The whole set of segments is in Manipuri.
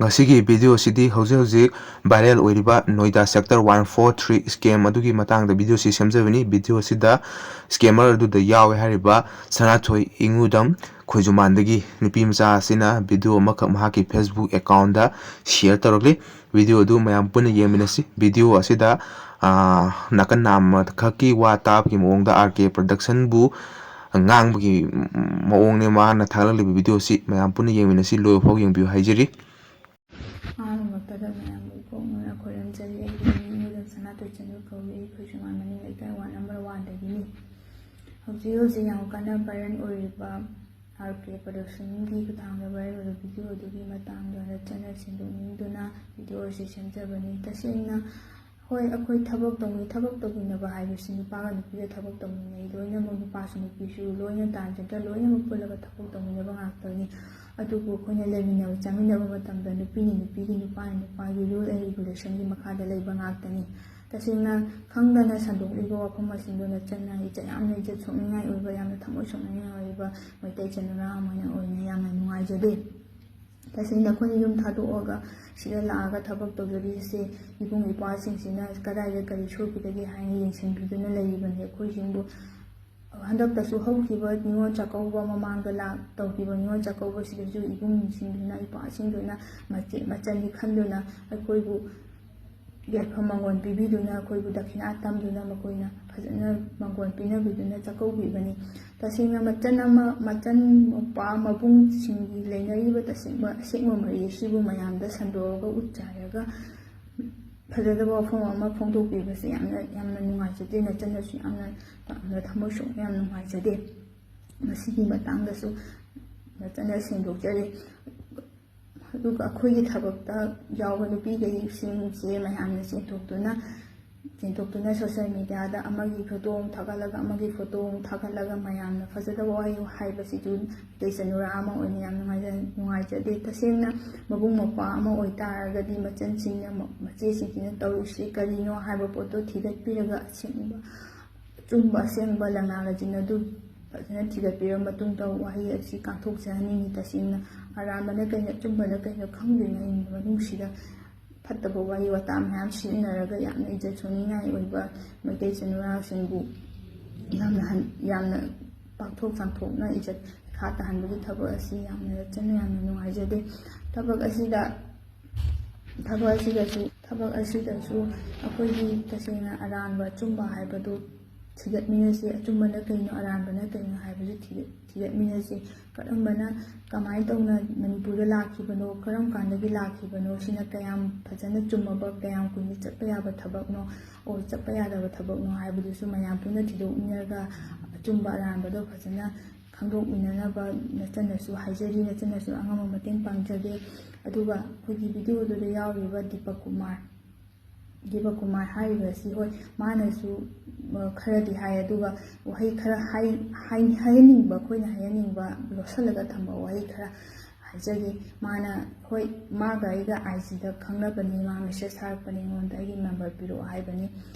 ꯉꯁꯤꯒꯤ ꯚꯤꯗꯤꯑꯣꯁꯤꯗꯤ ꯍꯧꯖꯤꯛ ꯚꯥꯏꯔꯦꯜ ꯑꯣꯏꯔꯤꯕ ꯅꯣꯏꯗꯥ ꯁꯦꯛꯇꯔ 143 ꯁ꯭ꯀꯦꯝ ꯑꯗꯨꯒꯤ ꯃꯇꯥꯡꯗ ꯚꯤꯗꯤꯑꯣꯁꯤ ꯁꯦꯝꯖꯕꯅꯤ꯫ ꯚꯤꯗꯤꯑꯣꯁꯤꯗ ꯁ꯭ꯀꯦꯃꯔ ꯑꯗꯨꯗ ꯌꯥꯎꯋꯦ ꯍꯥꯏꯔꯤꯕ ꯁꯅꯥꯊꯣꯏ ꯏꯉꯨꯗꯝ ꯈꯣꯏꯖꯨꯃꯥꯟꯗꯒꯤ ꯅꯨꯄꯤꯃꯆꯥ ꯑꯁꯤꯅ ꯚꯤꯗꯤꯑꯣ ꯑꯃꯈꯛ ꯃꯍꯥꯛꯀꯤ ꯐꯦꯁꯕꯨꯛ ꯑꯦꯀꯥꯎꯟꯗ ꯁꯦꯌꯔ ꯇꯧꯔꯛꯂꯤ꯫ ꯚꯤꯗꯤꯑꯣ ꯑꯗꯨ ꯃꯌꯥꯝ ꯄꯨꯟꯅ ꯌꯦꯡꯃꯤꯟꯅꯁꯤ꯫ ꯚꯤꯗꯤꯑꯣ ꯑꯁꯤꯗ ꯅꯥꯀꯟ ꯑꯃꯈꯛꯀꯤ ꯋꯥ ꯇꯥꯕꯒꯤ ꯃꯑꯣꯡꯗ RK ꯄ꯭ꯔꯗꯛꯁꯟꯕꯨ ꯉꯥꯡꯕꯒꯤ ꯃꯑꯣꯡꯅꯦ ꯃꯥꯅ ꯊꯥꯒꯠꯂꯛꯂꯤꯕ ꯚꯤꯗꯤꯑꯣꯁꯤ ꯃꯌꯥꯝ ꯄꯨꯟꯅ ꯌꯦꯡꯃꯤꯟꯅꯁꯤ, ꯂꯣꯏꯕꯐꯥꯎ ꯌꯦꯡꯕꯤꯌꯨ ꯍꯥꯏꯖꯔꯤ꯫ ꯑꯍꯥꯟꯕꯃꯛꯇꯗ ꯃꯌꯥꯝꯕꯨ ꯏꯀꯣꯛꯅꯅ ꯈꯣꯏꯔꯝꯖꯔꯤ꯫ ꯑꯩꯒꯤ ꯃꯤꯡ ꯏꯉꯨꯗꯝ ꯁꯅꯥꯊꯣꯏ ꯆꯅꯨ ꯀꯧꯏ꯫ ꯈꯣꯏꯖꯨꯃꯥꯟ ꯃꯅꯤꯡ ꯂꯩꯀꯥꯏ ꯋꯥꯔꯗ ꯅꯝꯕꯔ 1ꯗꯒꯤꯅꯤ꯫ ꯍꯧꯖꯤꯛ ꯌꯥꯝ ꯀꯟꯅ ꯚꯥꯏꯔꯦꯜ ꯑꯣꯏꯔꯤꯕ RK ꯄ꯭ꯔꯗꯛꯁꯟꯒꯤ ꯈꯨꯠꯊꯥꯡꯗ ꯚꯥꯏꯔꯦꯜ ꯑꯣꯏꯕ ꯚꯤꯗꯤꯑꯣ ꯑꯗꯨꯒꯤ ꯃꯇꯥꯡꯗ ꯅꯆꯟꯅ ꯁꯦꯡꯗꯣꯛꯅꯤꯡꯗꯨꯅ ꯚꯤꯗꯤꯑꯣ ꯑꯁꯤ ꯁꯦꯝꯖꯕꯅꯤ꯫ ꯇꯁꯦꯡꯅ ꯍꯣꯏ, ꯑꯩꯈꯣꯏ ꯊꯕꯛ ꯇꯧꯃꯤꯟꯅꯕ ꯍꯥꯏꯕꯁꯤ ꯅꯨꯄꯥꯒ ꯅꯨꯄꯤꯒ ꯊꯕꯛ ꯇꯧꯃꯤꯟꯅꯩ, ꯂꯣꯏꯅꯃꯛ ꯅꯨꯄꯥꯁꯨ ꯅꯨꯄꯤꯁꯨ ꯂꯣꯏꯅ ꯇ꯭ꯔꯥꯟꯁꯖꯦꯟꯗꯔ ꯂꯣꯏꯅꯃꯛ ꯄꯨꯜꯂꯒ ꯊꯕꯛ ꯇꯧꯃꯤꯟꯅꯕ ꯉꯥꯛꯇꯅꯤ꯫ ꯑꯗꯨꯕꯨ ꯑꯩꯈꯣꯏꯅ ꯂꯩꯃꯤꯟꯅꯕ ꯆꯥꯃꯤꯟꯅꯕ ꯃꯇꯝꯗ ꯅꯨꯄꯤꯅ ꯅꯨꯄꯤꯒꯤ, ꯅꯨꯄꯥꯅ ꯅꯨꯄꯥꯒꯤ ꯔꯨꯜ ꯑꯦꯟ ꯔꯤꯒꯨꯂꯦꯁꯟꯒꯤ ꯃꯈꯥꯗ ꯂꯩꯕ ꯉꯥꯛꯇꯅꯤ꯫ ꯇꯁꯦꯡꯅ ꯈꯪꯗꯅ ꯁꯟꯗꯣꯛꯂꯤꯕ ꯋꯥꯐꯝ ꯑꯁꯤꯡꯗꯨ ꯅꯆꯟꯅ ꯌꯥꯝꯅ ꯏꯖꯠ ꯁꯣꯛꯅꯤꯡꯉꯥꯏ ꯑꯣꯏꯕ, ꯌꯥꯝꯅ ꯊꯃꯣꯏ ꯁꯣꯛꯅꯤꯡꯉꯥꯏ ꯑꯣꯏꯕ ꯃꯩꯇꯩ ꯆꯅꯨꯔꯥ ꯑꯃ ꯑꯣꯏꯅ ꯌꯥꯝꯅ ꯅꯨꯡꯉꯥꯏꯖꯗꯦ꯫ ꯇꯁꯦꯡꯅ ꯑꯩꯈꯣꯏꯅ ꯌꯨꯝ ꯊꯥꯗꯣꯛꯑꯒ ꯁꯤꯗ ꯂꯥꯛꯑꯒ ꯊꯕꯛ ꯇꯧꯖꯔꯤꯁꯦ ꯏꯕꯨꯡ ꯏꯄ꯭ꯋꯥꯁꯤꯡꯁꯤꯅ ꯀꯗꯥꯏꯗ ꯀꯔꯤ ꯁꯣꯏꯈꯤꯗꯒꯦ ꯍꯥꯏꯅ ꯌꯦꯡꯁꯤꯟꯕꯤꯗꯨꯅ ꯂꯩꯔꯤꯕꯅꯤ ꯑꯩꯈꯣꯏꯁꯤꯡꯕꯨ꯫ ꯍꯟꯗꯛꯇꯁꯨ ꯍꯧꯈꯤꯕ ꯅꯤꯉꯣꯜ ꯆꯥꯛꯀꯧꯕ ꯃꯃꯥꯡꯗ ꯇꯧꯈꯤꯕ ꯅꯤꯉꯣꯜ ꯆꯥꯛꯀꯧꯕꯁꯤꯗꯁꯨ ꯏꯕꯨꯡꯁꯤꯡꯗꯨꯅ, ꯏꯄ꯭ꯋꯥꯁꯤꯡꯗꯨꯅ ꯃꯆꯦꯠ ꯃꯆꯟꯅꯤ ꯈꯟꯗꯨꯅ ꯑꯩꯈꯣꯏꯕꯨ ꯌꯥꯏꯐ ꯃꯪꯒꯣꯜ ꯄꯤꯕꯤꯗꯨꯅ, ꯑꯩꯈꯣꯏꯕꯨ ꯗꯈꯤꯅꯥ ꯇꯝꯗꯨꯅ ꯃꯈꯣꯏꯅ ꯐꯖꯅ ꯃꯪꯒꯣꯜ ꯄꯤꯅꯕꯤꯗꯨꯅ ꯆꯥꯛꯀꯧꯕꯤꯕꯅꯤ꯫ ꯇꯁꯦꯡꯅ ꯃꯆꯟ ꯃꯧꯄ꯭ꯋꯥ ꯃꯕꯨꯡꯁꯤꯡꯒꯤ ꯂꯩꯅꯔꯤꯕ ꯑꯁꯦꯡꯕ ꯃꯔꯤ ꯑꯁꯤꯕꯨ ꯃꯌꯥꯝꯗ ꯁꯟꯗꯣꯛꯑꯒ ꯎꯠꯆꯥꯏꯔꯒ ꯐꯖꯗꯕ ꯋꯥꯐꯝ ꯑꯃ ꯐꯣꯡꯗꯣꯛꯄꯤꯕꯁꯦ ꯌꯥꯝꯅ ꯅꯨꯡꯉꯥꯏꯖꯗꯦ꯫ ꯅꯆꯟꯅꯁꯨ ꯌꯥꯝꯅ ꯊꯃꯣꯏ ꯁꯣꯛꯅ ꯌꯥꯝꯅ ꯅꯨꯡꯉꯥꯏꯖꯗꯦ꯫ ꯃꯁꯤꯒꯤ ꯃꯇꯥꯡꯗꯁꯨ ꯅꯆꯟꯅ ꯁꯦꯡꯗꯣꯛꯆꯔꯤ꯫ ꯑꯗꯨꯒ ꯑꯩꯈꯣꯏꯒꯤ ꯊꯕꯛꯇ ꯌꯥꯎꯕ ꯅꯨꯄꯤꯈꯩꯁꯤꯡꯁꯦ ꯃꯌꯥꯝꯅ ꯆꯦꯟꯊꯣꯛꯇꯨꯅ ꯁꯣꯁꯤꯌꯦꯜ ꯃꯤꯗꯤꯌꯥꯗ ꯑꯃꯒꯤ ꯐꯣꯇꯣ ꯑꯃ ꯊꯥꯒꯠꯂꯒ, ꯑꯃꯒꯤ ꯐꯣꯇꯣ ꯑꯃ ꯊꯥꯒꯠꯂꯒ ꯃꯌꯥꯝꯅ ꯐꯖꯗꯕ ꯋꯥꯍꯩ ꯍꯥꯏꯕꯁꯤꯁꯨ ꯃꯩꯇꯩ ꯆꯅꯨꯔꯥ ꯑꯃ ꯑꯣꯏꯅ ꯌꯥꯝ ꯅꯨꯡꯉꯥꯏꯖꯗꯦ꯫ ꯇꯁꯦꯡꯅ ꯃꯕꯨꯡ ꯃꯧꯄ꯭ꯋꯥ ꯑꯃ ꯑꯣꯏꯇꯥꯔꯒꯗꯤ ꯃꯆꯦꯁꯤꯡꯁꯤꯅ ꯇꯧꯔꯤꯁꯤ ꯀꯔꯤꯅꯣ ꯍꯥꯏꯕ ꯄꯣꯠꯇꯣ ꯊꯤꯒꯠꯄꯤꯔꯒ ꯑꯆꯨꯝꯕ ꯑꯁꯦꯡꯕ ꯂꯪꯅꯥ ꯂꯖꯤꯟ ꯑꯗꯨ ꯐꯖꯅ ꯊꯤꯒꯠꯄꯤꯔꯕ ꯃꯇꯨꯡꯗ ꯋꯥꯍꯩ ꯑꯁꯤ ꯀꯥꯡꯊꯣꯛꯆꯍꯟꯅꯤꯡꯉꯤ꯫ ꯇꯁꯦꯡꯅ ꯑꯔꯥꯟꯕꯅ ꯀꯩꯅꯣ ꯑꯆꯨꯝꯕꯅ ꯀꯩꯅꯣ ꯈꯪꯗ꯭ꯔꯤꯉꯩ ꯃꯅꯨꯡꯁꯤꯗ ꯐꯠꯇꯕ ꯋꯥꯍꯩ ꯋꯥꯇꯥ ꯃꯌꯥꯝ ꯁꯤꯖꯤꯟꯅꯔꯒ ꯌꯥꯝꯅ ꯏꯖꯠ ꯁꯣꯛꯅꯤꯡꯉꯥꯏ ꯑꯣꯏꯕ ꯃꯩꯇꯩ ꯆꯅꯨꯔꯥꯁꯤꯡꯕꯨ ꯌꯥꯝꯅ ꯄꯥꯛꯊꯣꯛ ꯆꯥꯝꯊꯣꯛꯅ ꯏꯖꯠ ꯏꯈꯥ ꯇꯥꯍꯟꯕꯒꯤ ꯊꯕꯛ ꯑꯁꯤ ꯌꯥꯝꯅ ꯅꯨꯡꯉꯥꯏꯖꯗꯦ꯫ ꯊꯕꯛ ꯑꯁꯤꯗꯁꯨ ꯑꯩꯈꯣꯏꯒꯤ ꯇꯁꯦꯡꯅ ꯑꯔꯥꯟꯕ ꯑꯆꯨꯝꯕ ꯍꯥꯏꯕꯗꯨ ꯊꯤꯒꯠꯃꯤꯟꯅꯁꯤ꯫ ꯑꯆꯨꯝꯕꯅ ꯀꯩꯅꯣ, ꯑꯔꯥꯟꯕꯅ ꯀꯩꯅꯣ ꯍꯥꯏꯕꯁꯨ ꯊꯤꯒꯠꯃꯤꯟꯅꯁꯤ꯫ ꯀꯃꯥꯏꯅ ꯇꯧꯅ ꯃꯅꯤꯄꯨꯔꯗ ꯂꯥꯛꯈꯤꯕꯅꯣ, ꯀꯔꯝ ꯀꯥꯟꯗꯒꯤ ꯂꯥꯛꯈꯤꯕꯅꯣ, ꯁꯤꯅ ꯀꯌꯥꯝ ꯐꯖꯅ ꯆꯨꯝꯃꯕ, ꯀꯌꯥꯝ ꯀꯨꯏꯅ ꯆꯠꯄ ꯌꯥꯕ ꯊꯕꯛꯅꯣ, ꯆꯠꯄ ꯌꯥꯗꯕ ꯊꯕꯛꯅꯣ ꯍꯥꯏꯕꯗꯨꯁꯨ ꯃꯌꯥꯝ ꯄꯨꯟꯅ ꯊꯤꯗꯣꯛꯃꯤꯟꯅꯔꯒ ꯑꯆꯨꯝꯕ ꯑꯔꯥꯟꯕꯗꯣ ꯐꯖꯅ ꯈꯪꯗꯣꯛꯃꯤꯟꯅꯅꯕ ꯅꯆꯟꯅꯁꯨ ꯍꯥꯏꯖꯔꯤ꯫ ꯅꯆꯟꯅꯁꯨ ꯑꯉꯝꯕ ꯃꯇꯦꯡ ꯄꯥꯡꯖꯒꯦ꯫ ꯑꯗꯨꯒ ꯑꯩꯈꯣꯏꯒꯤ ꯚꯤꯗꯤꯑꯣꯗꯨꯗ ꯌꯥꯎꯔꯤꯕ ꯗꯤꯄꯛ ꯀꯨꯃꯥꯔ ꯍꯥꯏꯔꯤꯕ ꯑꯁꯤ ꯍꯣꯏ, ꯃꯥꯅꯁꯨ ꯈꯔꯗꯤ ꯍꯥꯏ, ꯑꯗꯨꯒ ꯋꯥꯍꯩ ꯈꯔ ꯍꯥꯏꯍꯟꯅꯤꯡꯕ, ꯑꯩꯈꯣꯏꯅ ꯍꯥꯏꯍꯟꯅꯤꯡꯕ ꯂꯣꯠꯁꯤꯜꯂꯒ ꯊꯝꯕ ꯋꯥꯍꯩ ꯈꯔ ꯍꯥꯏꯖꯒꯦ꯫ ꯃꯥꯅ ꯍꯣꯏ, ꯃꯥꯒ ꯑꯩꯒ IG ꯗ ꯈꯪꯅꯕꯅꯤ, ꯃꯥ ꯃꯦꯁꯦꯖ ꯊꯥꯔꯛꯄꯅꯤ ꯑꯩꯉꯣꯟꯗ, ꯑꯩꯒꯤ ꯅꯝꯕꯔ ꯄꯤꯔꯛꯑꯣ ꯍꯥꯏꯕꯅꯤ꯫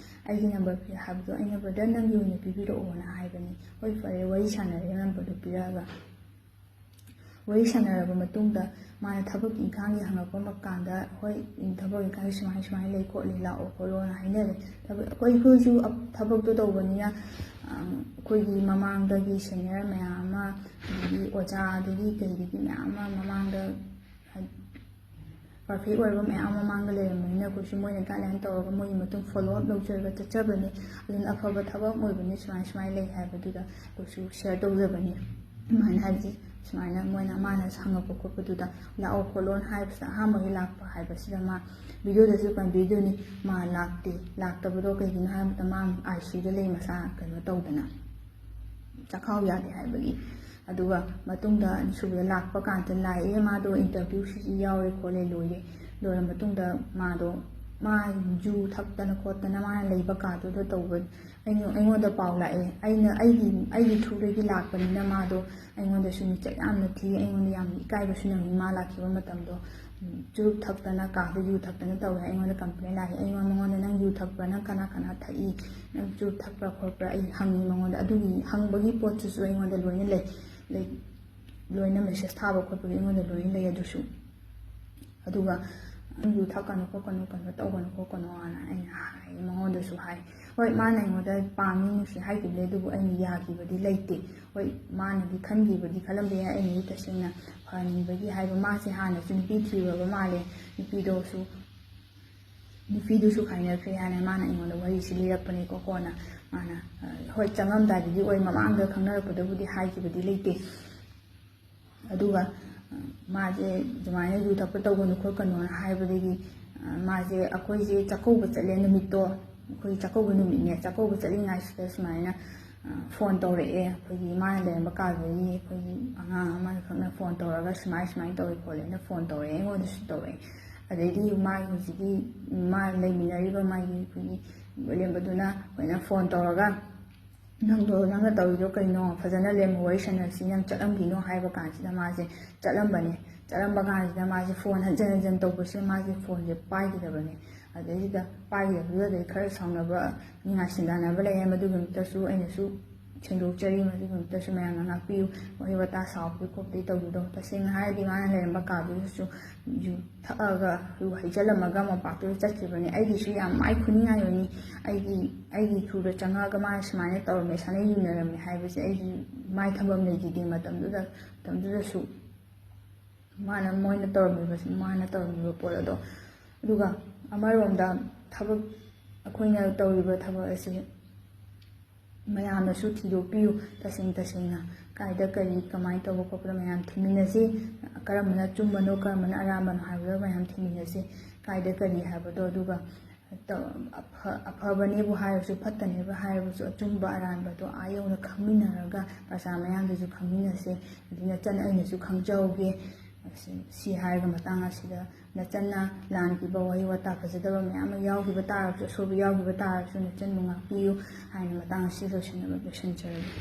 ꯑꯩꯒꯤ ꯅꯝꯕꯔ ꯍꯥꯏꯕꯗꯣ ꯑꯩꯅ ꯕ꯭ꯔꯗꯔ ꯅꯪꯒꯤ ꯑꯣꯏꯅ ꯄꯤꯕꯤꯔꯛꯑꯣꯅ ꯍꯥꯏꯕꯅꯤ꯫ ꯍꯣꯏ ꯐꯔꯦ, ꯋꯥꯔꯤ ꯁꯥꯟꯅꯔꯦ ꯅꯝꯕꯔꯗꯨ ꯄꯤꯔꯛꯑꯒ꯫ ꯋꯥꯔꯤ ꯁꯥꯟꯅꯔꯕ ꯃꯇꯨꯡꯗ ꯃꯥꯅ ꯊꯕꯛ ꯏꯪꯈꯥꯡꯒꯤ ꯍꯪꯉꯛꯄ ꯀꯥꯟꯗ ꯍꯣꯏ, ꯊꯕꯛ ꯏꯪꯈꯥꯡꯒꯤ ꯁꯨꯃꯥꯏꯅ ꯂꯩ ꯈꯣꯠꯂꯤ, ꯂꯥꯛꯑꯣ ꯈꯣꯠꯂꯣꯅ ꯍꯥꯏꯅꯔꯦ꯫ ꯑꯩꯈꯣꯏꯁꯨ ꯊꯕꯛꯇꯣ ꯇꯧꯕꯅꯤꯅ ꯑꯩꯈꯣꯏꯒꯤ ꯃꯃꯥꯡꯗꯒꯤ ꯁꯦꯅꯤꯌꯔ ꯃꯌꯥꯝ ꯑꯃ, ꯑꯗꯒꯤ ꯑꯣꯖꯥꯗꯒꯤ ꯀꯩꯗꯒꯤ ꯃꯌꯥꯝ ꯑꯃ ꯃꯃꯥꯡꯗ ꯄꯔꯐꯦꯛ ꯑꯣꯏꯔꯕ ꯃꯌꯥꯝ ꯃꯃꯥꯡꯗ ꯂꯩꯔꯝꯕꯅꯤꯅ ꯑꯩꯈꯣꯏꯁꯨ ꯃꯣꯏꯅ ꯒꯥꯏꯗꯂꯥꯏꯟ ꯇꯧꯔꯒ ꯃꯣꯏꯒꯤ ꯃꯇꯨꯡ ꯐꯣꯂꯣ ꯑꯞ ꯂꯧꯖꯔꯒ ꯆꯠꯆꯕꯅꯤ꯫ ꯑꯗꯨꯅ ꯑꯐꯕ ꯊꯕꯛ ꯑꯣꯏꯕꯅꯤ, ꯁꯨꯃꯥꯏꯅ ꯂꯩ ꯍꯥꯏꯕꯗꯨꯗ ꯑꯩꯈꯣꯏꯁꯨ ꯁꯤꯌꯔ ꯇꯧꯖꯕꯅꯤ꯫ ꯑꯗꯨꯃꯥꯏꯅ ꯍꯥꯏꯕꯗꯤ ꯁꯨꯃꯥꯏꯅ ꯃꯥꯅ ꯍꯪꯉꯛꯄ ꯈꯣꯠꯄꯗꯨꯗ ꯂꯥꯛꯑꯣ ꯈꯣꯠꯂꯣꯅ ꯍꯥꯏꯕꯁꯤꯗ ꯑꯍꯥꯟꯕꯒꯤ ꯂꯥꯛꯄ ꯍꯥꯏꯕꯁꯤꯗ ꯃꯥ ꯚꯤꯗꯤꯑꯣꯗꯁꯨ ꯄꯟꯕꯤꯗꯣꯏꯅꯤ, ꯃꯥ ꯂꯥꯛꯇꯕꯗꯣ ꯀꯩꯒꯤꯅꯣ ꯍꯥꯏꯕ ꯃꯇꯝꯗ ꯃꯥ ICUꯗ ꯂꯩ, ꯃꯁꯥ ꯀꯩꯅꯣ ꯇꯧꯗꯅ ꯆꯈꯥꯎ ꯌꯥꯗꯦ ꯍꯥꯏꯕꯒꯤ꯫ ꯑꯗꯨꯒ ꯃꯇꯨꯡꯗ ꯑꯅꯤꯁꯨꯕꯗ ꯂꯥꯛꯄ ꯀꯥꯟꯗ ꯂꯥꯛꯑꯦ, ꯃꯥꯗꯣ ꯏꯟꯇꯔꯚꯤꯌꯨꯁꯤ ꯌꯥꯎꯔꯦ ꯈꯣꯠꯂꯦ, ꯂꯣꯏꯔ ꯃꯇꯨꯡꯗ ꯃꯥ ꯌꯨ ꯊꯛꯇꯅ ꯈꯣꯠꯇꯅ ꯃꯥꯅ ꯂꯩꯕ ꯀꯥꯗꯨꯗ ꯇꯧꯕ ꯑꯩꯉꯣꯟꯗ ꯄꯥꯎ ꯂꯥꯛꯑꯦ꯫ ꯑꯩꯒꯤ ꯊ꯭ꯔꯨꯗꯒꯤ ꯂꯥꯛꯄꯅꯤꯅ ꯃꯥꯗꯣ ꯑꯩꯉꯣꯟꯗꯁꯨ ꯃꯤꯆꯠ ꯌꯥꯝꯅ ꯊꯤ, ꯑꯩꯉꯣꯟꯗ ꯌꯥꯝꯅ ꯏꯀꯥꯏꯕꯁꯨ ꯅꯪꯉꯤ꯫ ꯃꯥ ꯂꯥꯛꯈꯤꯕ ꯃꯇꯝꯗꯣ ꯆꯨꯔꯨꯞ ꯊꯛꯇꯅ ꯀꯥꯗ ꯌꯨ ꯊꯛꯇꯅ ꯇꯧꯋꯦ, ꯑꯩꯉꯣꯟꯗ ꯀꯝꯄ꯭ꯂꯦꯟ ꯂꯥꯛꯑꯦ꯫ ꯃꯉꯣꯟꯗ ꯅꯪ ꯌꯨ ꯊꯛꯄ꯭ꯔꯥ, ꯅꯪ ꯀꯅꯥ ꯊꯛꯏ, ꯅꯪ ꯆꯨꯔꯨꯞ ꯊꯛꯄ꯭ꯔꯥ ꯈꯣꯠꯄ꯭ꯔꯥ ꯑꯩ ꯍꯪꯉꯤ ꯃꯉꯣꯟꯗ꯫ ꯑꯗꯨꯒꯤ ꯍꯪꯕꯒꯤ ꯄꯣꯠꯇꯨꯁꯨ ꯑꯩꯉꯣꯟꯗ ꯂꯣꯏꯅ ꯂꯩ, ꯂꯣꯏꯅ ꯃꯦꯁꯦꯖ ꯊꯥꯕ ꯈꯣꯠꯄꯒꯤ ꯑꯩꯉꯣꯟꯗ ꯂꯣꯏꯅ ꯂꯩ꯫ ꯑꯗꯨꯒ ꯌꯨ ꯊꯛꯀꯅꯨ ꯈꯣꯠꯀꯅꯨ ꯀꯩꯅꯣ ꯇꯧꯒꯅꯨ ꯈꯣꯠꯀꯅꯨ ꯍꯥꯏꯅ ꯑꯩꯅ ꯍꯥꯏ ꯃꯉꯣꯟꯗꯁꯨ ꯍꯥꯏ ꯍꯣꯏ ꯃꯥꯅ ꯑꯩꯉꯣꯟꯗ ꯄꯥꯝꯃꯤ ꯅꯨꯡꯁꯤ ꯍꯥꯏꯈꯤꯕꯅꯦ ꯑꯗꯨꯕꯨ ꯑꯩꯅ ꯌꯥꯈꯤꯕꯗꯤ ꯂꯩꯇꯦ ꯍꯣꯏ ꯃꯥꯅꯗꯤ ꯈꯟꯈꯤꯕꯗꯤ ꯈꯜꯂꯝꯕ ꯌꯥꯏ ꯑꯩꯅꯗꯤ ꯇꯁꯦꯡꯅ ꯐꯍꯟꯅꯤꯡꯕꯒꯤ ꯍꯥꯏꯕ ꯃꯥꯁꯦ ꯍꯥꯟꯅꯁꯨ ꯅꯨꯄꯤ ꯊꯤꯔꯨꯔꯕ ꯃꯥꯜꯂꯦ ꯅꯨꯄꯤꯗꯨꯁꯨ ꯈꯥꯏꯅꯈ꯭ꯔꯦ ꯍꯥꯏꯅ ꯃꯥꯅ ꯑꯩꯉꯣꯟꯗ ꯋꯥꯔꯤꯁꯤ ꯂꯤꯔꯛꯄꯅꯦꯀꯣ ꯀꯣꯟꯅ ꯃꯥꯅ ꯍꯣꯏ ꯆꯪꯉꯝꯗꯥꯏꯗꯗꯤ ꯑꯣꯏ ꯃꯃꯥꯡꯗ ꯈꯪꯅꯔꯛꯄꯗꯕꯨꯗꯤ ꯍꯥꯏꯈꯤꯕꯗꯤ ꯂꯩꯇꯦ ꯑꯗꯨꯒ ꯃꯥꯁꯦ ꯑꯗꯨꯃꯥꯏꯅ ꯌꯨ ꯊꯛꯄ ꯇꯧꯒꯅꯨ ꯈꯣꯠꯀꯅꯨꯅ ꯍꯥꯏꯕꯗꯒꯤ ꯃꯥꯁꯦ ꯑꯩꯈꯣꯏꯁꯦ ꯆꯥꯛꯀꯧꯕ ꯆꯠꯂꯦ ꯅꯨꯃꯤꯠꯇꯣ ꯑꯩꯈꯣꯏ ꯆꯥꯛꯀꯧꯕ ꯅꯨꯃꯤꯠꯅꯦ ꯆꯥꯛꯀꯧꯕ ꯆꯠꯂꯤꯉꯩꯁꯤꯗ ꯁꯨꯃꯥꯏꯅ ꯐꯣꯟ ꯇꯧꯔꯛꯑꯦ ꯑꯩꯈꯣꯏꯒꯤ ꯃꯥꯅ ꯂꯩꯔꯝꯕ ꯀꯥꯗꯨꯗꯒꯤ ꯑꯩꯈꯣꯏꯒꯤ ꯑꯉꯥꯡ ꯑꯃꯈꯛꯅ ꯐꯣꯟ ꯇꯧꯔꯒ ꯁꯨꯃꯥꯏꯅ ꯇꯧꯋꯦ ꯈꯣꯠꯂꯦꯅ ꯐꯣꯟ ꯇꯧꯔꯛꯑꯦ ꯑꯩꯉꯣꯟꯗꯁꯨ ꯇꯧꯔꯛꯑꯦ ꯑꯗꯩꯗꯤ ꯃꯥꯒꯤ ꯍꯧꯖꯤꯛꯀꯤ ꯃꯥ ꯂꯩꯃꯤꯟꯅꯔꯤꯕ ꯃꯥꯒꯤ ꯑꯩꯈꯣꯏꯒꯤ ꯂꯦꯝꯕꯗꯨꯅ ꯑꯩꯈꯣꯏꯅ ꯐꯣन ꯇꯧꯔꯒ ꯅꯪꯅ ꯇꯧꯔꯤꯗꯣ ꯀꯩꯅꯣ ꯐꯖꯅ ꯂꯦꯝꯕ ꯋꯥꯔꯤ ꯁꯥꯟꯅꯁꯤ ꯅꯪ ꯆꯠꯂꯝꯈꯤꯅꯣ ꯍꯥꯏꯕ ꯀꯥꯟꯁꯤꯗ ꯃꯥꯁꯦ ꯆꯠꯂꯝꯕꯅꯦ ꯆꯠꯂꯝꯕ ꯀꯥꯟꯁꯤꯗ ꯃꯥꯁꯦ ꯐꯣꯟ ꯍꯟꯖꯤꯟ ꯍꯟꯖꯤꯟ ꯇꯧꯕꯁꯦ ꯃꯥꯁꯦ ꯐꯣꯟꯁꯦ ꯄꯥꯏꯈꯤꯗꯕꯅꯦ ꯑꯗꯩꯁꯤꯗ ꯄꯥꯏꯈꯤꯗꯕꯗꯨꯗꯩ ꯈꯔ ꯁꯥꯎꯅꯕ ꯅꯤꯡꯉꯥꯏ ꯁꯤꯟꯗꯥꯅꯕ ꯂꯩ ꯃꯗꯨꯒꯤ ꯅꯨꯃꯤꯠꯇꯁꯨ ꯑꯩꯅꯁꯨ ꯁꯦꯡꯗꯣꯛꯆꯔꯤ ꯃꯗꯨꯒꯤ ꯅꯨꯃꯤꯠꯇꯁꯨ ꯃꯌꯥꯝꯅ ꯉꯥꯛꯄꯤꯌꯨ ꯋꯥꯍꯩ ꯋꯥꯇꯥ ꯁꯥꯎꯕꯗꯤ ꯈꯣꯠꯄꯗꯤ ꯇꯧꯕꯤꯗꯣ ꯇꯁꯦꯡꯅ ꯍꯥꯏꯔꯗꯤ ꯃꯥꯅ ꯂꯩꯔꯝꯕ ꯀꯥꯗꯨꯗꯁꯨ ꯌꯨ ꯊꯛꯑꯒ ꯌꯨ ꯍꯩꯖꯤꯜꯂꯝꯃꯒ ꯃꯄꯥꯛꯇꯨꯗ ꯆꯠꯈꯤꯕꯅꯤ ꯑꯩꯒꯤꯁꯨ ꯌꯥꯝ ꯃꯥꯏ ꯈꯨꯅꯤꯡꯉꯥꯏ ꯑꯣꯏꯅꯤ ꯑꯩꯒꯤ ꯊ꯭ꯔꯨꯗ ꯆꯪꯉꯛꯑꯒ ꯃꯥꯅ ꯁꯨꯃꯥꯏꯅ ꯇꯧꯔꯝꯃꯦ ꯁꯥꯟꯅꯩ ꯌꯨꯅꯔꯝꯃꯦ ꯍꯥꯏꯕꯁꯦ ꯑꯩꯒꯤ ꯃꯥꯏ ꯊꯝꯐꯝ ꯂꯩꯈꯤꯗꯦ ꯃꯇꯝꯗꯨꯗꯁꯨ ꯃꯣꯏꯅ ꯇꯧꯔꯝꯃꯤꯕ ꯄꯣꯠ ꯑꯗꯣ ꯑꯗꯨꯒ ꯑꯃꯔꯣꯝꯗ ꯑꯩꯈꯣꯏꯅ ꯇꯧꯔꯤꯕ ꯊꯕꯛ ꯑꯁꯤ ꯃꯌꯥꯝꯅꯁꯨ ꯊꯤꯗꯣꯛꯄꯤꯌꯨ ꯇꯁꯦꯡꯅ ꯀꯥꯏꯗ ꯀꯔꯤ ꯀꯃꯥꯏꯅ ꯇꯧꯕ ꯈꯣꯠꯄꯗ ꯃꯌꯥꯝ ꯊꯤꯃꯤꯟꯅꯁꯤ ꯀꯔꯝꯕꯅ ꯆꯨꯝꯕꯅꯣ ꯀꯔꯝꯕꯅ ꯑꯔꯥꯟꯕꯅꯣ ꯍꯥꯏꯕꯗꯣ ꯃꯌꯥꯝ ꯊꯤꯃꯤꯟꯅꯁꯤ ꯀꯥꯏꯗ ꯀꯔꯤ ꯍꯥꯏꯕꯗꯣ ꯑꯗꯨꯒ ꯑꯐꯕꯅꯦꯕꯨ ꯍꯥꯏꯔꯁꯨ ꯐꯠꯇꯅꯦꯕꯨ ꯍꯥꯏꯔꯕꯁꯨ ꯑꯆꯨꯝꯕ ꯑꯔꯥꯟꯕꯗꯣ ꯌꯧꯅ ꯈꯪꯃꯤꯟꯅꯔꯒ ꯄ꯭ꯔꯖꯥ ꯃꯌꯥꯝꯗꯁꯨ ꯈꯪꯃꯤꯟꯅꯁꯤ ꯑꯗꯩ ꯅꯆꯟ ꯑꯩꯅꯁꯨ ꯈꯪꯖꯍꯧꯒꯦ ꯁꯤ ꯍꯥꯏꯔꯒ ꯃꯇꯥꯡ ꯑꯁꯤꯗ ꯅꯆꯟꯅ ꯂꯥꯟꯈꯤꯕ ꯋꯥꯍꯩ ꯋꯥꯇꯥ ꯐꯖꯗꯕ ꯃꯌꯥꯝ ꯑꯃ ꯌꯥꯎꯈꯤꯕ ꯇꯥꯔꯁꯨ ꯑꯁꯣꯏꯕ ꯌꯥꯎꯈꯤꯕ ꯇꯥꯔꯁꯨ ꯅꯆꯟꯕꯨ ꯉꯥꯛꯄꯤꯌꯨ ꯍꯥꯏꯅ ꯃꯇꯥꯡ ꯑꯁꯤ ꯂꯣꯏꯁꯤꯟꯖꯔꯒꯦ